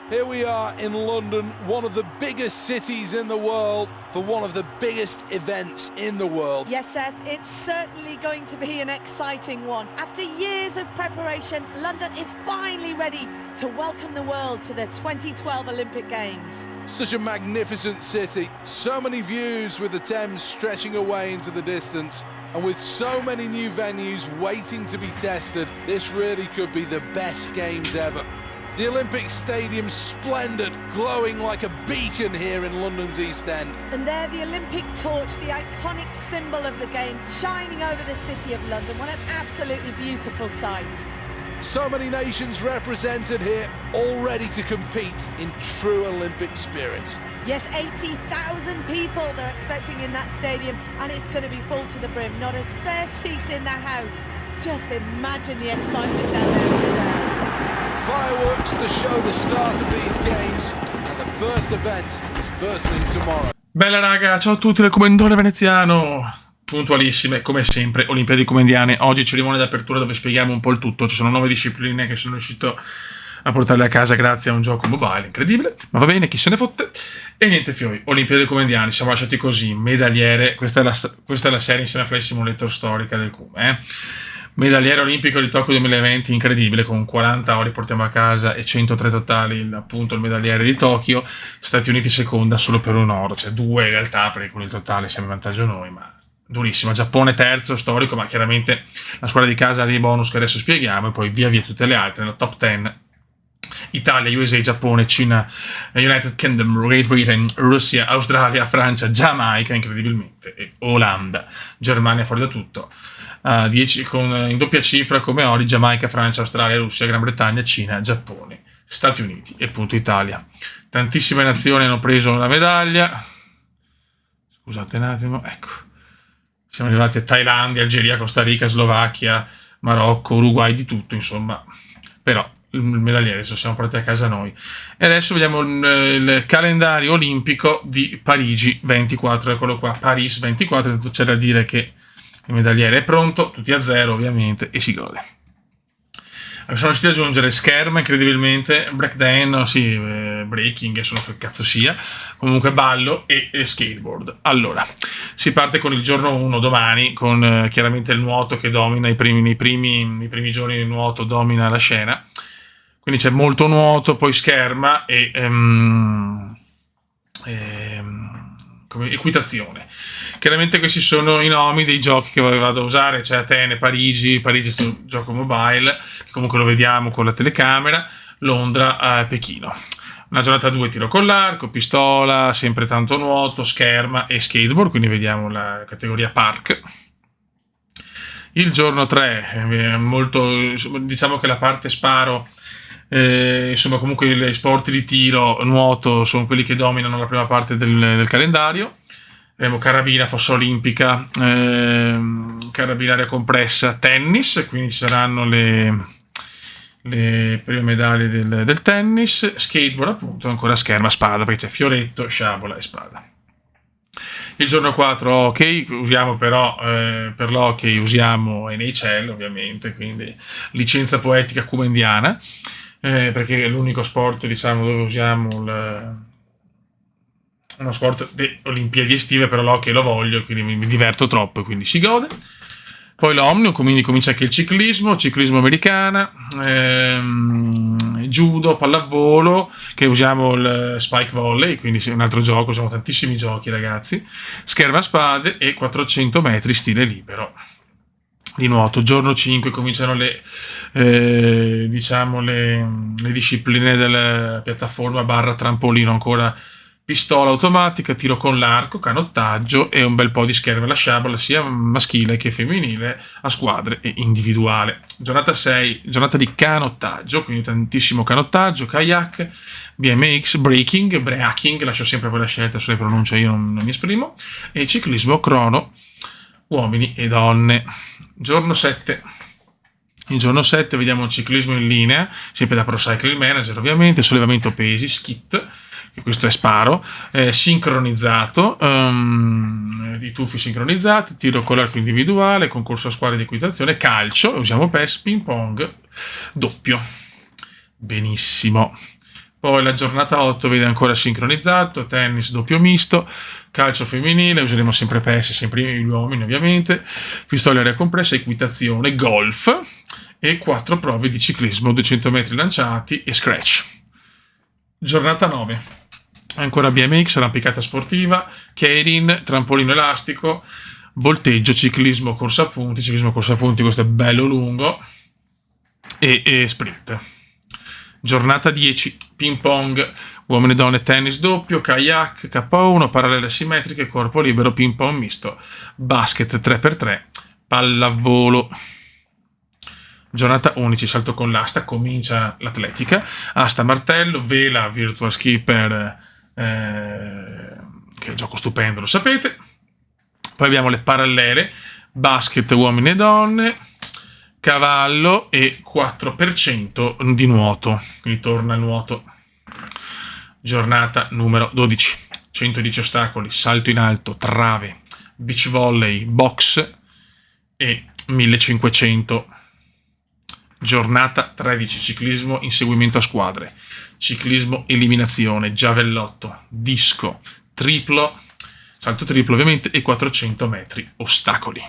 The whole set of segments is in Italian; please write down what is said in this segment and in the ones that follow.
Here we are in London, one of the biggest cities in the world, for one of the biggest events in the world. Yes, Seth, it's certainly going to be an exciting one. After years of preparation, London is finally ready to welcome the world to the 2012 Olympic Games. Such a magnificent city, so many views with the Thames stretching away into the distance. And with so many new venues waiting to be tested, this really could be the best games ever. The Olympic Stadium's splendid, glowing like a beacon here in London's East End. And there the Olympic torch, the iconic symbol of the Games, shining over the city of London. What an absolutely beautiful sight. So many nations represented here, all ready to compete in true Olympic spirit. Yes, 80,000 people they're expecting in that stadium, and it's going to be full to the brim. Not a spare seat in the house. Just imagine the excitement down there in the crowd. Fireworks to show the start of these games, and the first event is first thing tomorrow. Bella raga, ciao a tutti dal Comendone Veneziano. Puntualissime, come sempre, Olimpiadi Comendiane. Oggi cerimonia d'apertura dove spieghiamo un po' il tutto. Ci sono 9 discipline che sono riuscito a portarle a casa grazie a un gioco mobile incredibile, ma va bene, chi se ne fotte. E niente fioi, Olimpiadi Comendiane, siamo lasciati così, medagliere. Questa è la serie insieme a Flight Simulator storica del CUM, Medagliere olimpico di Tokyo 2020, incredibile, con 40 ore portiamo a casa e 103 totali, appunto il medagliere di Tokyo. Stati Uniti seconda solo per un oro, cioè 2 in realtà, perché con il totale siamo in vantaggio noi, ma durissima. Giappone terzo, storico, ma chiaramente la squadra di casa ha dei bonus che adesso spieghiamo, e poi via via tutte le altre, nella top 10. Italia, USA, Giappone, Cina, United Kingdom, Great Britain, Russia, Australia, Francia, Giamaica, incredibilmente, e Olanda, Germania fuori da tutto. 10 in doppia cifra come ori: Giamaica, Francia, Australia, Russia, Gran Bretagna, Cina, Giappone, Stati Uniti e appunto Italia. Tantissime nazioni hanno preso una medaglia. Scusate un attimo, ecco. Siamo arrivati a Thailandia, Algeria, Costa Rica, Slovacchia, Marocco, Uruguay, di tutto insomma. Però il medagliere adesso siamo portati a casa noi. E adesso vediamo il calendario olimpico di Parigi 24, eccolo qua, Paris 24, tanto c'è da dire che il medagliere è pronto, tutti a zero ovviamente, e si gode. Sono riusciti ad aggiungere scherma incredibilmente, breaking, insomma che cazzo sia, comunque ballo e skateboard. Allora, si parte con il giorno 1 domani, con chiaramente il nuoto che domina nei primi giorni, il nuoto domina la scena, quindi c'è molto nuoto, poi scherma e equitazione. Chiaramente questi sono i nomi dei giochi che vado a usare, cioè Atene, Parigi è questo gioco mobile, che comunque lo vediamo con la telecamera, Londra, Pechino. Una giornata 2 tiro con l'arco, pistola, sempre tanto nuoto, scherma e skateboard, quindi vediamo la categoria park. Il giorno 3, diciamo che la parte sparo, insomma comunque gli sport di tiro, nuoto sono quelli che dominano la prima parte del calendario. Abbiamo carabina, fossa olimpica, carabina aria compressa, tennis, quindi ci saranno le prime medaglie del tennis, skateboard appunto, ancora scherma, spada, perché c'è fioretto, sciabola e spada. Il giorno 4 hockey, usiamo però per l'hockey usiamo NHL ovviamente, quindi licenza poetica cumendiana, perché è l'unico sport diciamo dove usiamo uno sport di Olimpiadi estive, però l'hockey lo voglio, quindi mi diverto troppo e quindi si gode. Poi l'Omnium, quindi comincia anche il ciclismo americana, judo, pallavolo, che usiamo il spike volley, quindi un altro gioco, usiamo tantissimi giochi ragazzi, scherma a spade e 400 metri stile libero di nuoto. Giorno 5 cominciano le discipline della piattaforma / trampolino, ancora pistola automatica, tiro con l'arco, canottaggio e un bel po' di scherme alla sciabola sia maschile che femminile, a squadre e individuale. Giornata 6, giornata di canottaggio, quindi tantissimo canottaggio, kayak, BMX, breaking, lascio sempre voi la scelta sulle pronunce, io non mi esprimo, e ciclismo crono, uomini e donne. Giorno 7. Il giorno 7 vediamo il ciclismo in linea, sempre da Pro Cycling Manager ovviamente, sollevamento pesi, skit, che questo è sparo, sincronizzato, i tuffi sincronizzati, tiro con l'arco individuale, concorso a squadre di equitazione, calcio, usiamo PES, ping pong, doppio. Benissimo. Poi la giornata 8 vede ancora sincronizzato, tennis doppio misto, calcio femminile, useremo sempre PES, sempre gli uomini ovviamente, pistole aria compressa, equitazione, golf e 4 prove di ciclismo, 200 metri lanciati e scratch. Giornata 9, ancora BMX, arrampicata sportiva, keirin, trampolino elastico, volteggio, ciclismo corsa a punti, questo è bello lungo, e sprint. Giornata 10, ping pong, uomini e donne, tennis doppio, kayak, K1, parallele simmetriche, corpo libero, ping pong misto, basket 3x3, pallavolo. Giornata 11, salto con l'asta, comincia l'atletica, asta martello, vela, virtual skipper, che è un gioco stupendo, lo sapete. Poi abbiamo le parallele, basket uomini e donne, cavallo e 4% di nuoto, quindi torna al nuoto. Giornata numero 12, 110 ostacoli, salto in alto, trave, beach volley, box e 1500. Giornata 13, ciclismo inseguimento a squadre, ciclismo eliminazione, giavellotto, disco, triplo, salto triplo ovviamente e 400 metri ostacoli.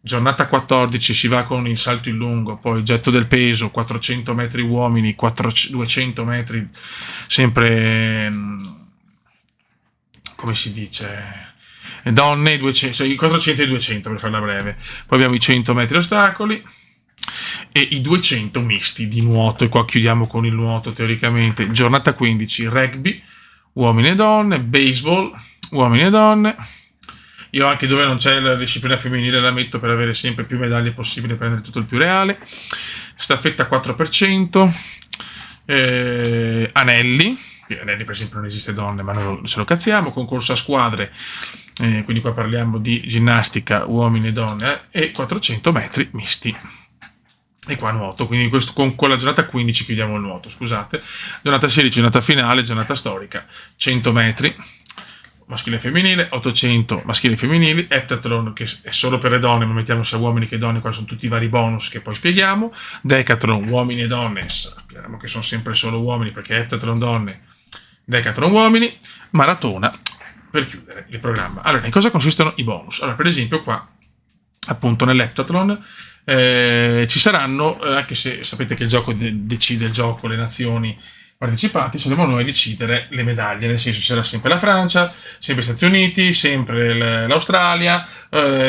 Giornata 14 si va con il salto in lungo, poi getto del peso, 400 metri uomini, 200 metri sempre, come si dice, donne, 200, cioè 400 e 200 per farla breve. Poi abbiamo i 100 metri ostacoli e i 200 misti di nuoto, e qua chiudiamo con il nuoto teoricamente. Giornata 15, rugby, uomini e donne, baseball, uomini e donne. Io anche dove non c'è la disciplina femminile la metto per avere sempre più medaglie possibile, prendere tutto il più reale. Staffetta 4%, anelli per esempio non esiste donne ma noi ce lo cazziamo, concorso a squadre, quindi qua parliamo di ginnastica uomini e donne, e 400 metri misti. E qua nuoto, quindi con la giornata 15 chiudiamo il nuoto, scusate. Giornata 16, giornata finale, giornata storica, 100 metri maschile e femminile, 800 maschili e femminili, heptathlon che è solo per le donne, ma mettiamo sia uomini che donne, qua sono tutti i vari bonus che poi spieghiamo, decathlon uomini e donne, speriamo che sono sempre solo uomini perché heptathlon donne, decathlon uomini, maratona per chiudere il programma. Allora, in cosa consistono i bonus? Allora, per esempio qua, appunto nell'heptathlon, ci saranno, anche se sapete che il gioco decide il gioco, le nazioni partecipanti, saremo noi a decidere le medaglie, nel senso ci sarà sempre la Francia, sempre gli Stati Uniti, sempre l'Australia,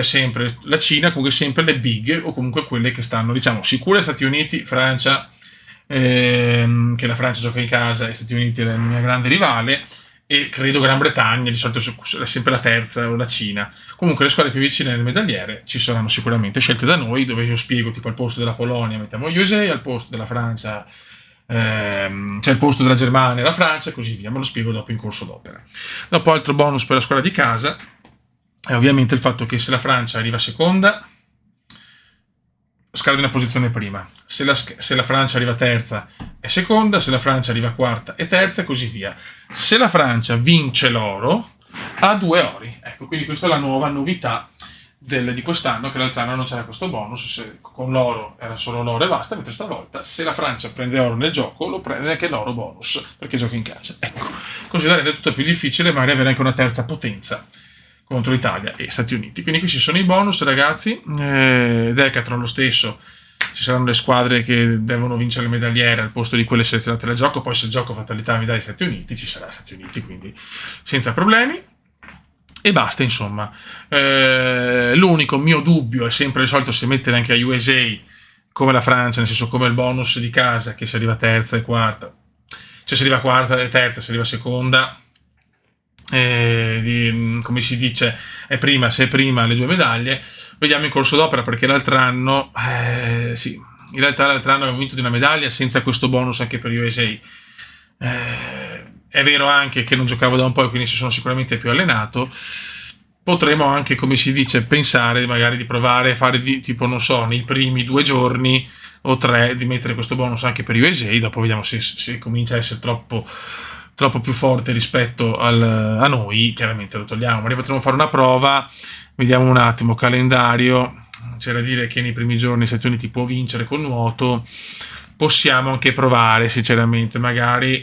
sempre la Cina, comunque sempre le big, o comunque quelle che stanno, diciamo, sicure Stati Uniti, Francia, che la Francia gioca in casa, e Stati Uniti è la mia grande rivale, e credo Gran Bretagna, di solito è sempre la terza, o la Cina. Comunque le squadre più vicine alle medagliere ci saranno sicuramente scelte da noi, dove io spiego, tipo al posto della Polonia mettiamo USA, al posto della Francia c'è il posto della Germania, la Francia e così via, me lo spiego dopo in corso d'opera. Dopo altro bonus per la squadra di casa è ovviamente il fatto che se la Francia arriva seconda scala di una posizione prima, se la Francia arriva terza è seconda, se la Francia arriva quarta è terza e così via. Se la Francia vince l'oro ha 2 ori, ecco, quindi questa è la nuova novità di quest'anno, che l'altro anno non c'era questo bonus, con l'oro era solo l'oro e basta, mentre stavolta se la Francia prende oro nel gioco lo prende anche l'oro bonus perché gioca in casa, ecco, così da rendere tutto più difficile magari avere anche una terza potenza contro Italia e Stati Uniti. Quindi questi sono i bonus, ragazzi. Decathlon lo stesso, ci saranno le squadre che devono vincere le medagliere al posto di quelle selezionate dal gioco, poi se il gioco fatalità medaglie Stati Uniti ci sarà Stati Uniti, quindi senza problemi. E basta, insomma. L'unico mio dubbio è sempre il solito, se mettere anche a USA come la Francia, nel senso come il bonus di casa, che si arriva terza e quarta, cioè se arriva quarta e terza, se arriva seconda, come si dice, se è prima le 2 medaglie. Vediamo in corso d'opera, perché l'altro anno sì, in realtà l'altro anno abbiamo vinto di una medaglia senza questo bonus anche per USA. È vero anche che non giocavo da un po' e quindi si sono sicuramente più allenato. Potremo anche, come si dice, pensare magari di provare a fare tipo, non so, nei primi 2 giorni o 3 di mettere questo bonus anche per USA. Dopo vediamo se comincia a essere troppo più forte rispetto a noi, chiaramente lo togliamo. Ma potremo fare una prova, vediamo un attimo, calendario. C'è da dire che nei primi giorni gli Stati Uniti può vincere col nuoto, possiamo anche provare, sinceramente, magari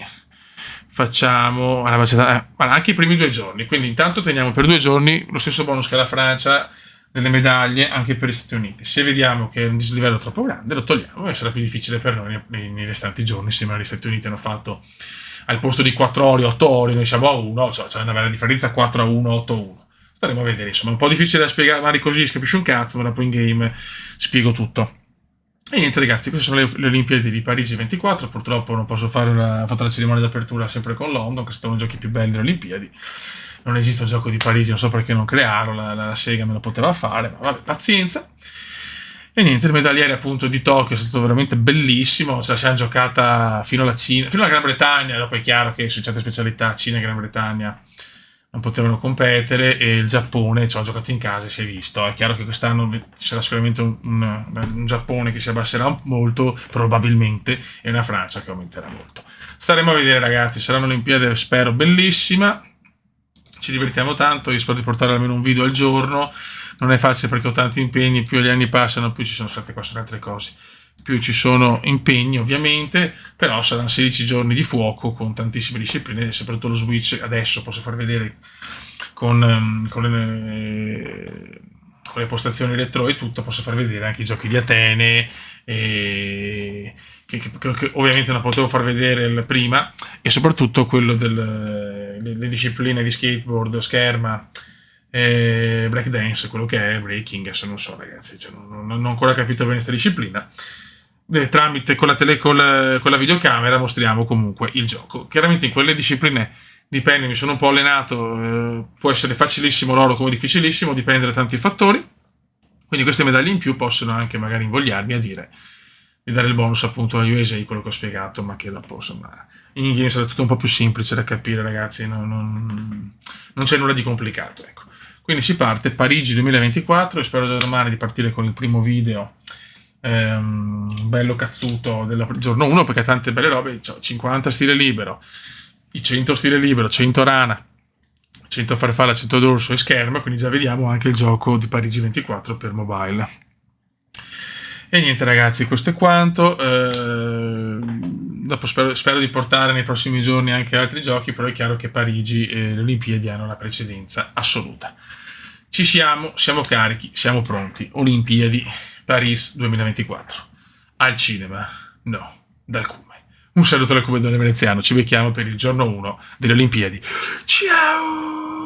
facciamo anche i primi 2 giorni, quindi intanto teniamo per 2 giorni lo stesso bonus che la Francia delle medaglie anche per gli Stati Uniti. Se vediamo che è un dislivello troppo grande lo togliamo e sarà più difficile per noi nei restanti giorni. Sembra che gli Stati Uniti hanno fatto al posto di 4 ori 8 ori, noi siamo a 1, cioè c'è una bella differenza 4 a 1 8 a 1. Staremo a vedere, insomma, è un po' difficile da spiegare, magari così si capisce un cazzo, ma dopo in game spiego tutto. E niente ragazzi, queste sono le Olimpiadi di Parigi 24, purtroppo non posso fare ho fatto la cerimonia d'apertura sempre con London, che sono i giochi più belli delle Olimpiadi. Non esiste un gioco di Parigi, non so perché non crearlo, la Sega me lo poteva fare, ma vabbè, pazienza. E niente, il medagliere appunto di Tokyo è stato veramente bellissimo, ce la siamo giocata fino alla Cina, fino alla Gran Bretagna, dopo è chiaro che su certe specialità Cina e Gran Bretagna non potevano competere, e il Giappone ci ho giocato in casa e si è visto. È chiaro che quest'anno ci sarà sicuramente un Giappone che si abbasserà molto probabilmente, e una Francia che aumenterà molto. Staremo a vedere ragazzi, sarà un'Olimpiade spero bellissima, ci divertiamo tanto, io spero di portare almeno un video al giorno. Non è facile perché ho tanti impegni, più gli anni passano più ci sono state altre cose, più ci sono impegni ovviamente, però saranno 16 giorni di fuoco con tantissime discipline, soprattutto lo Switch adesso posso far vedere con le postazioni retro e tutto, posso far vedere anche i giochi di Atene, che ovviamente non potevo far vedere prima, e soprattutto quello le discipline di skateboard, scherma, breakdance, quello che è breaking, adesso non so ragazzi, cioè, non ho ancora capito bene questa disciplina. Tramite con la videocamera mostriamo comunque il gioco. Chiaramente in quelle discipline dipende, mi sono un po' allenato, può essere facilissimo l'oro come difficilissimo, dipende da tanti fattori, quindi queste medaglie in più possono anche magari invogliarmi a dire di dare il bonus appunto a USA, quello che ho spiegato, ma che dopo insomma in game sarà tutto un po' più semplice da capire ragazzi, non c'è nulla di complicato, ecco. Quindi si parte Parigi 2024 e spero da domani di partire con il primo video bello cazzuto del giorno 1, perché tante belle robe, 50 stile libero, i 100 stile libero, 100 rana, 100 farfalla, 100 dorso e scherma, quindi già vediamo anche il gioco di Parigi 24 per mobile. E niente ragazzi, questo è quanto. Dopo spero di portare nei prossimi giorni anche altri giochi, però è chiaro che Parigi e le Olimpiadi hanno la precedenza assoluta. Ci siamo carichi, siamo pronti. Olimpiadi Paris 2024. Al cinema? No, dal Cume. Un saluto dal Cume veneziano, ci becchiamo per il giorno 1 delle Olimpiadi. Ciao!